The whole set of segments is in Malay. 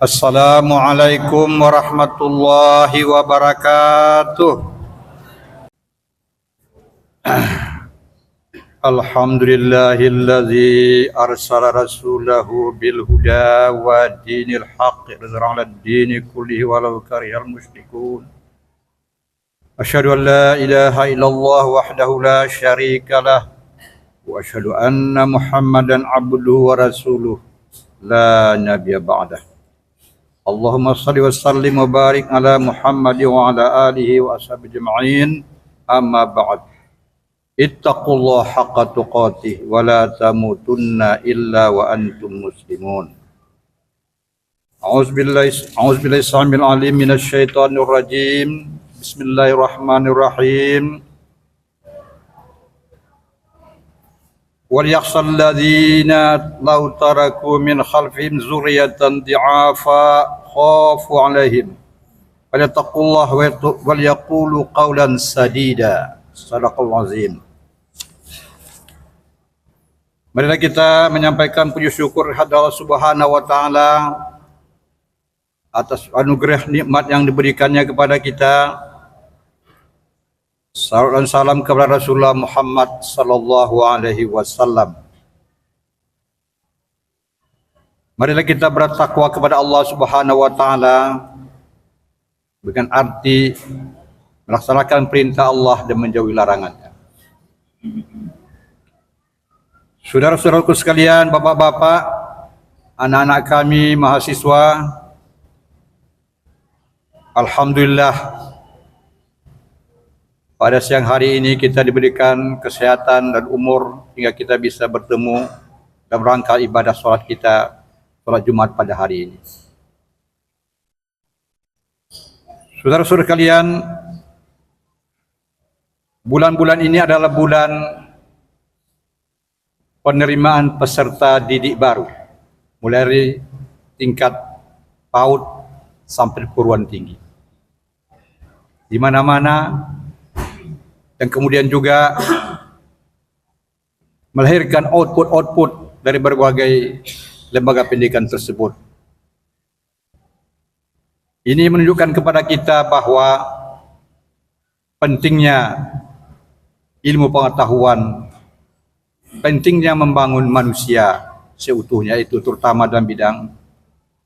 Assalamualaikum warahmatullahi wabarakatuh. Alhamdulillahilladzi arsala rasulahu bil huda wa dinil haqqi liyudhhirahu 'alad dini kullihi walau karihal musyrikun. Asyhadu an la ilaha illallah wahdahu la syarikalah wa asyhadu anna Muhammadan abduhu wa rasuluh la nabiyya ba'dah. Allahumma salli wa sallim wa barik ala Muhammad wa ala alihi wa ashabihi ajma'in. Amma ba'd. Ittaqullaha haqqa tuqatih wa la tamutunna illa wa antum muslimun. A'udzubillahi samil alim minasy syaithanir rajim. Bismillahirrahmanirrahim. Wal yakhshal ladzina law taraku min khalfihim dzurriyyatan dhi'afa khafu 'alaihim falyattaqullaha wal yaqulu qawlan sadida. Shadaqallahul azim. Marilah kita menyampaikan puji syukur kepada Allah Subhanahu wa taala atas anugerah nikmat yang diberikannya kepada kita. Salawat dan salam kepada Rasulullah Muhammad sallallahu alaihi wasallam. Marilah kita bertakwa kepada Allah Subhanahu wa taala dengan arti melaksanakan perintah Allah dan menjauhi larangannya. Saudara-saudaraku sekalian, bapak-bapak, anak-anak kami mahasiswa, alhamdulillah pada siang hari ini kita diberikan kesehatan dan umur hingga kita bisa bertemu dalam rangka ibadah sholat kita, sholat Jumat pada hari ini. Saudara-saudara kalian, bulan-bulan ini adalah bulan penerimaan peserta didik baru, mulai dari tingkat PAUD sampai perguruan tinggi. Di mana-mana, dan kemudian juga melahirkan output dari berbagai lembaga pendidikan tersebut. Ini menunjukkan kepada kita bahwa pentingnya ilmu pengetahuan, pentingnya membangun manusia seutuhnya, itu terutama dalam bidang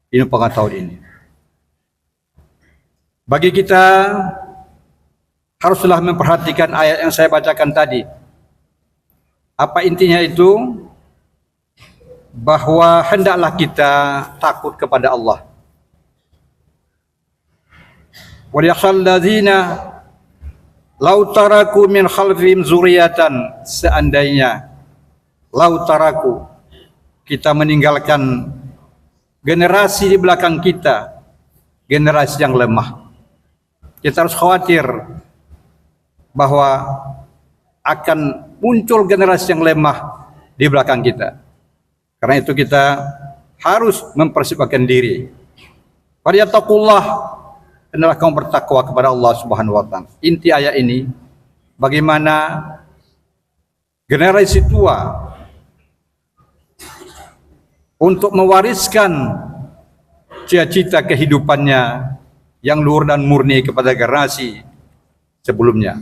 ilmu pengetahuan ini. Bagi kita haruslah memperhatikan ayat yang saya bacakan tadi. Apa intinya itu? Bahwa hendaklah kita takut kepada Allah. Wal yakhshal ladzina law taraku min khalfihim dzurriyyatan, seandainya law taraku, kita meninggalkan generasi di belakang kita, generasi yang lemah. Kita harus khawatir bahwa akan muncul generasi yang lemah di belakang kita. Karena itu kita harus mempersiapkan diri. Falyattaqullah, hendaklah kamu bertakwa kepada Allah Subhanahu wa taala. Inti ayat ini, bagaimana generasi tua untuk mewariskan cita-cita kehidupannya yang luhur dan murni kepada generasi sebelumnya.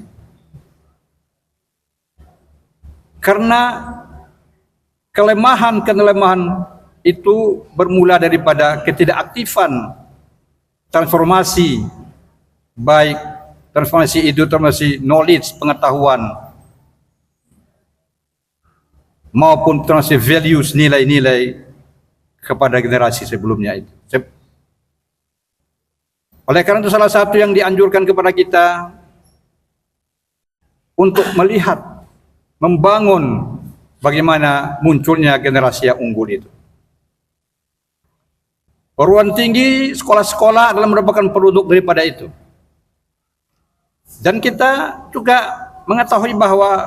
Karena kelemahan itu bermula daripada ketidakaktifan transformasi, baik transformasi itu transformasi knowledge, pengetahuan, maupun transformasi values, nilai-nilai kepada generasi sebelumnya itu. Oleh karena itu salah satu yang dianjurkan kepada kita untuk melihat, membangun bagaimana munculnya generasi yang unggul itu. Perguruan tinggi, sekolah-sekolah adalah merupakan produk daripada itu. Dan kita juga mengetahui bahwa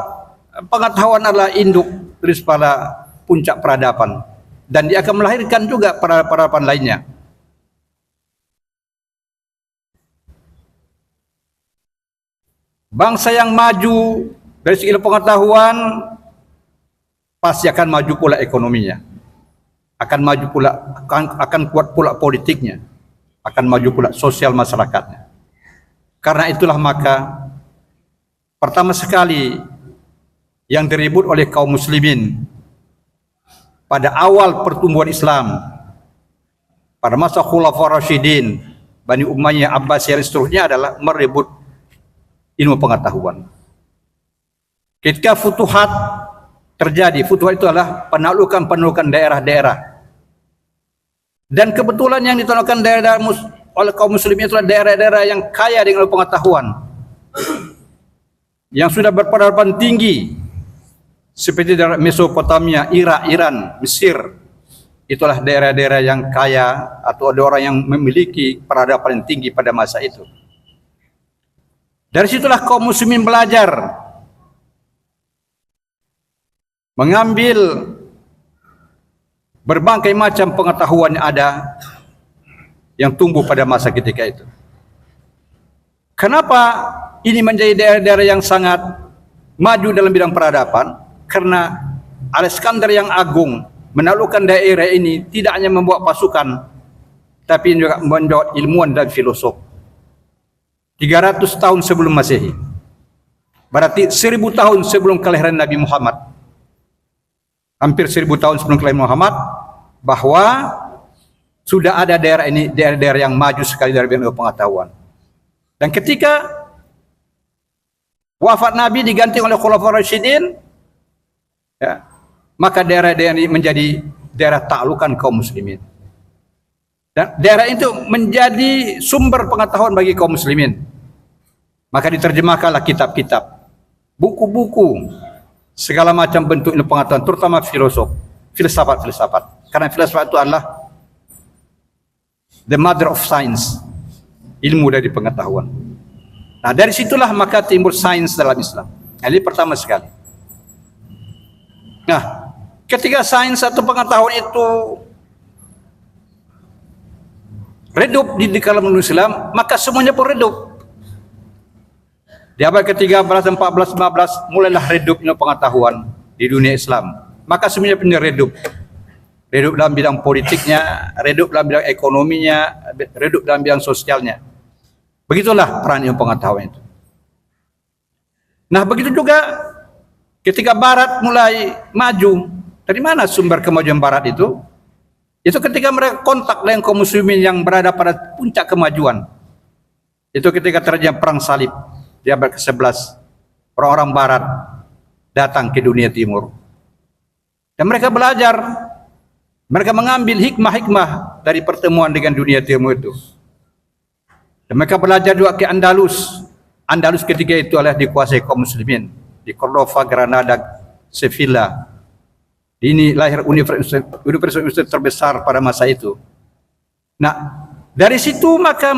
pengetahuan adalah induk daripada puncak peradaban, dan dia akan melahirkan juga peradaban lainnya. Bangsa yang maju dari segi pengetahuan pasti akan maju pula ekonominya. akan maju pula, akan kuat pula politiknya, akan maju pula sosial masyarakatnya. Karena itulah maka pertama sekali yang diribut oleh kaum muslimin pada awal pertumbuhan Islam, pada masa Khulafaur Rasyidin, Bani Umayyah, Abbasiyah dan seterusnya adalah merebut ilmu pengetahuan. Ketika futuhat terjadi, futuhat itu adalah penaklukan daerah-daerah. Dan kebetulan yang ditaklukkan daerah oleh kaum muslimin itulah daerah-daerah yang kaya dengan pengetahuan, yang sudah berpadapan tinggi, seperti daerah Mesopotamia, Irak, Iran, Mesir. Itulah daerah-daerah yang kaya atau ada orang yang memiliki peradaban yang tinggi pada masa itu. Dari situlah kaum muslimin belajar mengambil berbagai macam pengetahuan yang ada yang tumbuh pada masa ketika itu. Kenapa ini menjadi daerah-daerah yang sangat maju dalam bidang peradaban? Karena Alexander yang Agung menaklukkan daerah ini tidak hanya membawa pasukan, tapi juga membawa ilmuwan dan filosof. 300 tahun sebelum Masehi, berarti 1000 tahun sebelum kelahiran Nabi Muhammad, hampir 1000 tahun sebelum kelahiran Muhammad, bahwa sudah ada daerah ini, daerah-daerah yang maju sekali dari bidang pengetahuan. Dan ketika wafat Nabi diganti oleh Khulafaur Rasyidin, ya, maka daerah-daerah ini menjadi daerah taklukan kaum muslimin. Dan daerah itu menjadi sumber pengetahuan bagi kaum muslimin. Maka diterjemahkanlah kitab-kitab, buku-buku, segala macam bentuk ilmu pengetahuan, terutama filosof, filsafat. Karena filsafat itu adalah the mother of science, ilmu dari pengetahuan. Nah, dari situlah maka timbul sains dalam Islam. Ini pertama sekali. Nah, ketika sains atau pengetahuan itu redup di kalangan Islam, maka semuanya pun redup. Di abad ke-13, 14, 15 mulailah redup ilmu pengetahuan di dunia Islam. Maka semuanya pun redup. Redup dalam bidang politiknya, redup dalam bidang ekonominya, redup dalam bidang sosialnya. Begitulah peran ilmu pengetahuan itu. Nah, begitu juga ketika Barat mulai maju. Dari mana sumber kemajuan Barat itu? Itu ketika mereka kontak dengan kaum muslimin yang berada pada puncak kemajuan. Itu ketika terjadi perang salib di abad ke-11. Orang-orang Barat datang ke dunia timur. Dan mereka belajar, mereka mengambil hikmah-hikmah dari pertemuan dengan dunia timur itu. Dan mereka belajar juga ke Andalus. Andalus ketika itu adalah dikuasai kaum muslimin. Di Cordova, Granada, Sevilla. Ini lahir universitas terbesar pada masa itu. Nah, dari situ maka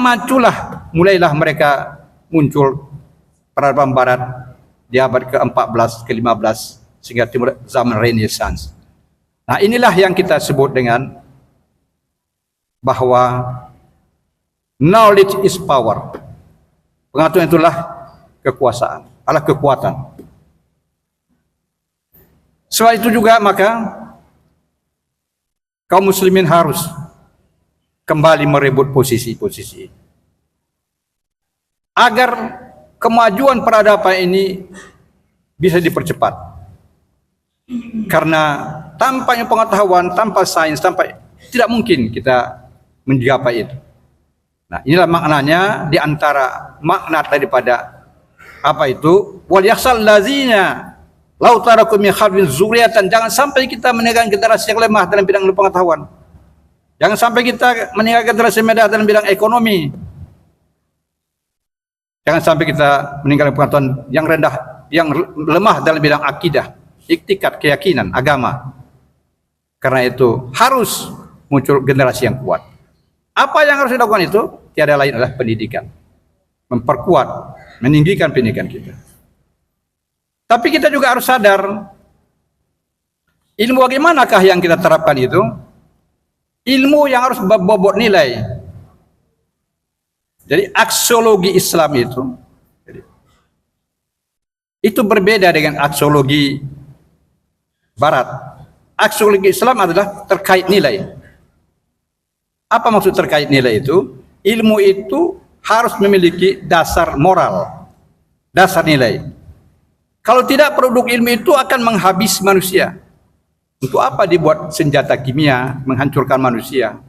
mulailah mereka muncul peradaban Barat di abad ke-14, ke-15 sehingga timur zaman Renaissance. Nah, inilah yang kita sebut dengan bahwa knowledge is power. Pengetahuan itulah kekuasaan, adalah kekuatan. Selain itu juga maka kaum muslimin harus kembali merebut posisi-posisi agar kemajuan peradaban ini bisa dipercepat. Karena tanpa pengetahuan, tanpa sains, tidak mungkin kita mencapai itu. Nah, inilah maknanya di antara makna daripada apa itu wal yakhsal ladzina law taraku min khalfin zuriyatan. Jangan sampai kita meninggalkan generasi yang lemah dalam bidang pengetahuan. Jangan sampai kita meninggalkan generasi yang lemah dalam bidang ekonomi. Jangan sampai kita meninggalkan pengetahuan yang rendah, yang lemah dalam bidang akidah, iktikad, keyakinan, agama. Karena itu harus muncul generasi yang kuat. Apa yang harus dilakukan itu? Tiada lain adalah pendidikan. Memperkuat, meninggikan pendidikan kita. Tapi kita juga harus sadar, ilmu bagaimanakah yang kita terapkan itu? Ilmu yang harus berbobot nilai. Jadi aksiologi Islam itu berbeda dengan aksiologi Barat. aksiologi Islam adalah terkait nilai. Apa maksud terkait nilai itu? Ilmu itu harus memiliki dasar moral, dasar nilai. Kalau tidak, produk ilmu itu akan menghabis manusia. Untuk apa dibuat senjata kimia menghancurkan manusia?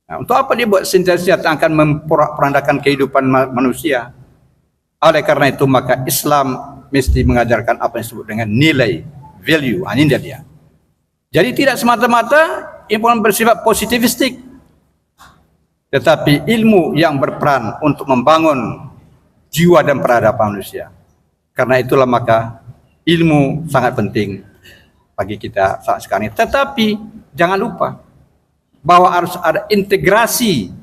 Nah, untuk apa dibuat senjata yang akan memporak-porandakan kehidupan manusia? Oleh karena itu maka Islam mesti mengajarkan apa yang disebut dengan nilai, value. Ini dia. Jadi tidak semata-mata ilmu yang bersifat positivistik, tetapi ilmu yang berperan untuk membangun jiwa dan peradaban manusia. Karena itulah maka ilmu sangat penting bagi kita saat sekarang ini. Tetapi jangan lupa bahwa harus ada integrasi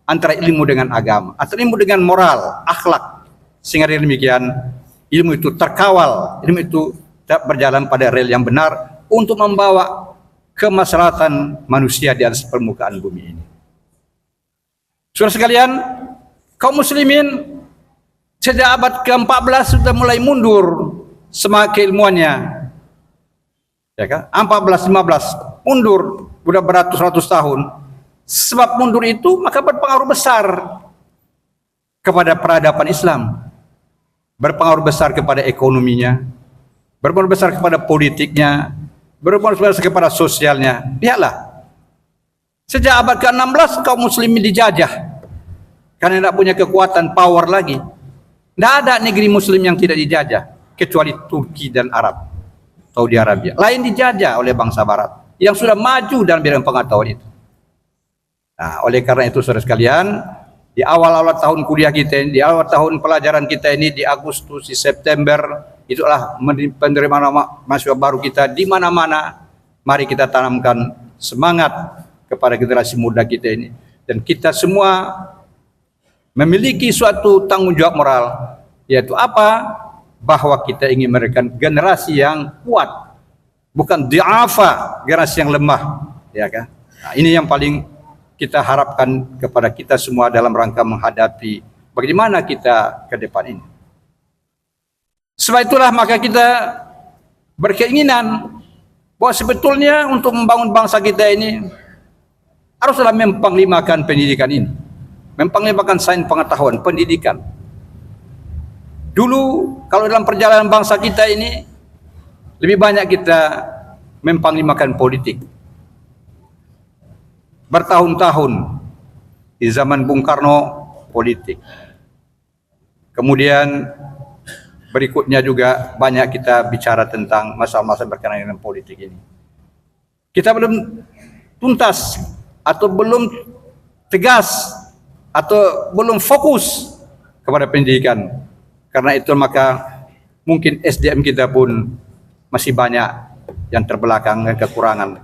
antara ilmu dengan agama, atau ilmu dengan moral, akhlak, sehingga dengan demikian ilmu itu terkawal, ilmu itu berjalan pada rel yang benar untuk membawa kemaslahatan manusia di atas permukaan bumi ini. Saudara sekalian, kaum muslimin sejak abad ke-14 sudah mulai mundur semangat keilmuannya. Ya kan? 14, 15 mundur, sudah beratus-ratus tahun. Sebab mundur itu maka berpengaruh besar kepada peradaban Islam, berpengaruh besar kepada ekonominya, berpengaruh besar kepada politiknya, berpengaruh besar kepada sosialnya. Lihatlah, sejak abad ke-16 kaum muslimin dijajah karena tidak punya kekuatan power lagi. Tidak ada negeri muslim yang tidak dijajah kecuali Turki dan Arab, Saudi Arabia. Lain dijajah oleh bangsa barat yang sudah maju dalam bidang pengetahuan itu. Nah, oleh karena itu saudara sekalian, di awal-awal tahun kuliah kita ini, di awal tahun pelajaran kita ini, di Agustus, di September, itulah penerimaan mahasiswa baru kita di mana-mana. Mari kita tanamkan semangat kepada generasi muda kita ini, dan kita semua memiliki suatu tanggung jawab moral, yaitu apa? Bahwa kita ingin memberikan generasi yang kuat, bukan di'afa, generasi yang lemah, ya kan? Nah, ini yang paling kita harapkan kepada kita semua dalam rangka menghadapi bagaimana kita ke depan ini. Sebab itulah maka kita berkeinginan bahwa sebetulnya untuk membangun bangsa kita ini haruslah mempanglimakan pendidikan ini, mempanglimakan sains pengetahuan, pendidikan. Dulu kalau dalam perjalanan bangsa kita ini lebih banyak kita mempanglimakan politik. Bertahun-tahun di zaman Bung Karno politik. Kemudian berikutnya juga banyak kita bicara tentang masalah-masalah berkenaan dengan politik ini. Kita belum tuntas atau belum tegas atau belum fokus kepada pendidikan. Karena itu maka mungkin SDM kita pun masih banyak yang terbelakang dan kekurangan.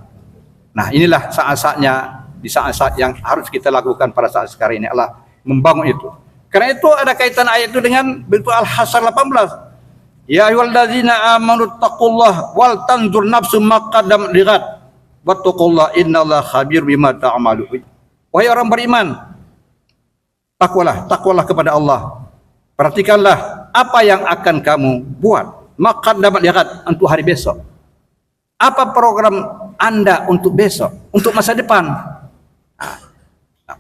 Nah, inilah saat-saatnya, di saat-saat yang harus kita lakukan pada saat sekarang ini adalah membangun itu. Karena itu ada kaitan ayat itu dengan bentuk Al-Hasyr 18. Ya ayyuhallazina amanu taqullaha wal tanzur nafsum ma qaddamat lighad wattaqullaha innallaha khabir bima ta'malun. Wahai orang beriman, takwalah kepada Allah. Perhatikanlah apa yang akan kamu buat. Ma qaddamat lighad, untuk hari besok. Apa program Anda untuk besok, untuk masa depan?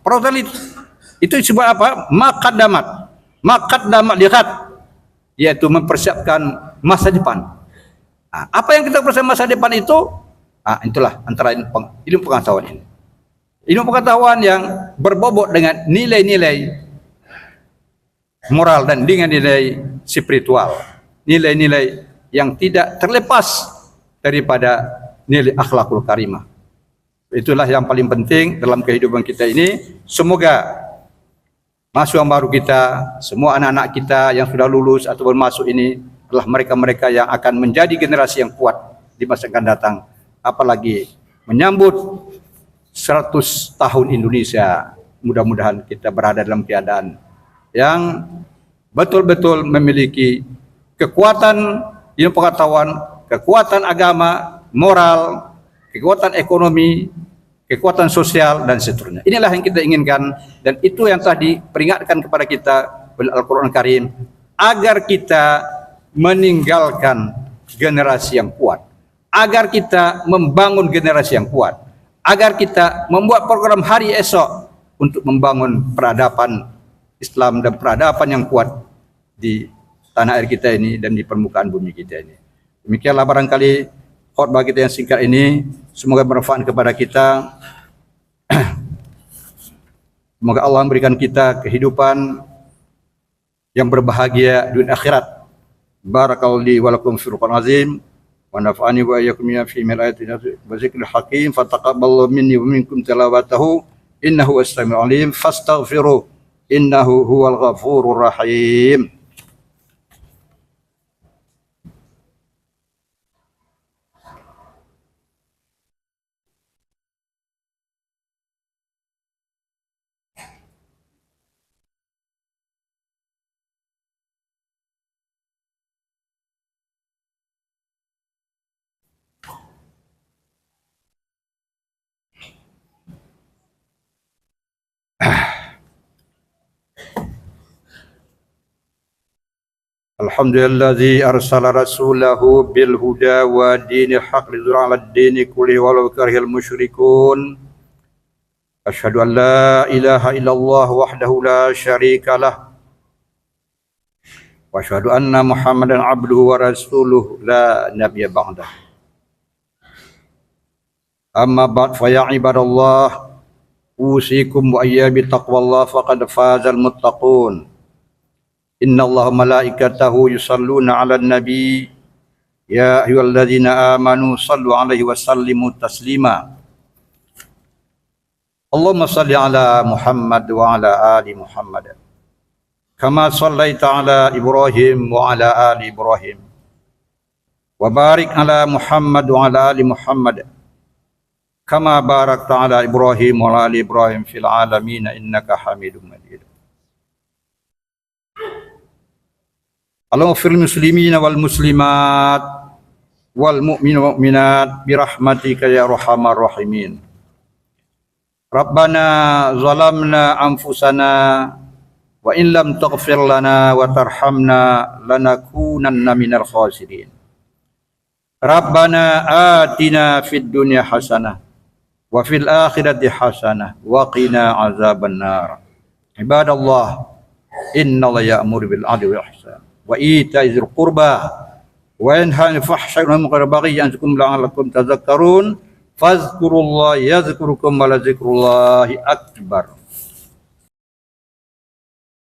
Program itu disebut apa? Maqaddamat lihat, yaitu mempersiapkan masa depan. Apa yang kita persiapkan masa depan itu? Itulah antara ilmu pengetahuan ini. Ilmu pengetahuan yang berbobot dengan nilai-nilai moral dan dengan nilai spiritual, nilai-nilai yang tidak terlepas daripada nilai akhlakul karimah. Itulah yang paling penting dalam kehidupan kita ini. Semoga mahasiswa baru kita, semua anak-anak kita yang sudah lulus atau masuk ini adalah mereka-mereka yang akan menjadi generasi yang kuat di masa akan datang. Apalagi menyambut 100 tahun Indonesia. Mudah-mudahan kita berada dalam keadaan yang betul-betul memiliki kekuatan ilmu pengetahuan, kekuatan agama, moral, kekuatan ekonomi, kekuatan sosial, dan seterusnya. Inilah yang kita inginkan, dan itu yang tadi peringatkan kepada kita oleh Al-Quran Karim, agar kita meninggalkan generasi yang kuat, agar kita membangun generasi yang kuat, agar kita membuat program hari esok untuk membangun peradaban Islam dan peradaban yang kuat di tanah air kita ini dan di permukaan bumi kita ini. Demikianlah barangkali khutbah kita yang singkat ini, semoga bermanfaat kepada kita. Semoga Allah memberikan kita kehidupan yang berbahagia dunia akhirat. Barakallahu li wa lakum fil Qur'anil azim wa nafa'ani wa iyyakum fi min ayatin wa zikril hakim fataqabbalallahu minni wa minkum tilawatahu innahu as-sami'ul alim fastaghfiruh innahu huwal ghafurur rahim. Alhamdulillazi arsala rasulahu bil huda wa dinil haq liyudhhirahu 'alad dini kullihi walau karihal musyrikun. Asyhadu an la ilaha illallah wahdahu la syarikalah wa asyhadu anna Muhammadan abduhu wa rasuluhu la nabiyya ba'dah. Amma ba'd fa ya ibadallah usikum wa iyyabi taqwallah faqad fazal muttaqun. Inna Allah malaikatahu yusalluna ala nabi ya ayyuhalladzina amanu sallu alaihi wa sallimu taslima. Allahumma salli ala Muhammad wa ala ali Muhammad kama sallaita ala Ibrahim wa ala ali Ibrahim wa barik ala Muhammad wa ala ali Muhammad kama barakta ala Ibrahim wa ala ali Ibrahim fil alamin innaka Hamidum Majid. Allahumma fil muslimina wal muslimat wal mu'mina wal mu'minat birahmatika ya arhamar rahimin. Rabbana zalamna anfusana wa in lam taghfir lana wa tarhamna lanakunanna minal khasirin. Rabbana atina fid dunya hasanah wa fil akhirati hasanah wa qina azabannar. Ibadallah, innallaha ya'muru bil 'adli wal ihsan wa ita'i dzil qurba wa yanha 'anil fahsya'i wal munkari wal baghi ya'idzukum la'allakum tadhakkarun. Fazkurullaha yazkurukum wa la dzikrullahi akbar.